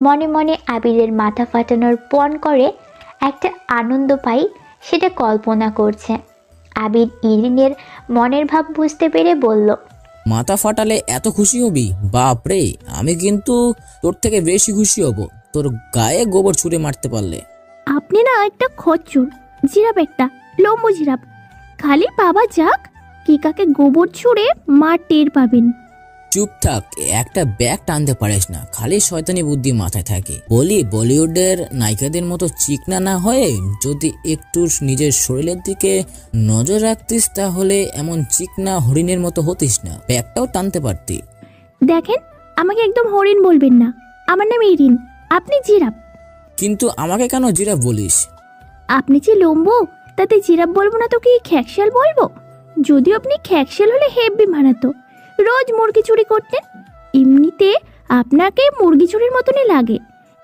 মনে মনে আবিরের মাথা ফাটানোর পণ করে একটা আনন্দ পাই, সেটা কল্পনা করছে। আবির ইরিনের মনের ভাব বুঝতে পেরে বলল, মাথা ফাটালে এত খুশি হবি? বাপ রে, আমি কিন্তু তোর থেকে বেশি খুশি হব তোর গায়ে গোবর ছুঁড়ে মারতে পারলে। আপনি না একটা খচ্চর, জিরাফ একটা, লম্বু জিরাফ। খালি বাবা যাক, কে কাকে গোবর ছুঁড়ে মা টের পাবেন। চুপ থাক, একটা ব্যাগ টানতে পারিস না, খালি শয়তানি বুদ্ধি মাথায় থাকে। বলি, বলিউডের নায়িকাদের মতো চিকনা না হয়ে যদি একটু নিজের শরীরের দিকে নজর রাখতিস তাহলে এমন চিকনা হরিণের মতো হতিস না, ব্যাগটাও টানতে পারতি। দেখেন, আমাকে একদম হরিণ বলবেন না। আমার নাম ইরিন, আপনি জিরাফ। কিন্তু আমাকে কেন জিরাফ বলিস? আপনি যে লম্বু, তাতে জিরাফ বলবো না তো কি খ্যাকশাল বলবো? যদিও আপনি খ্যাকশাল হলে হেব্বি মানাতো, রোজ মুরগি চুরি করতেন। এমনিতে আপনাকে মুরগি চুরির মতনই লাগে।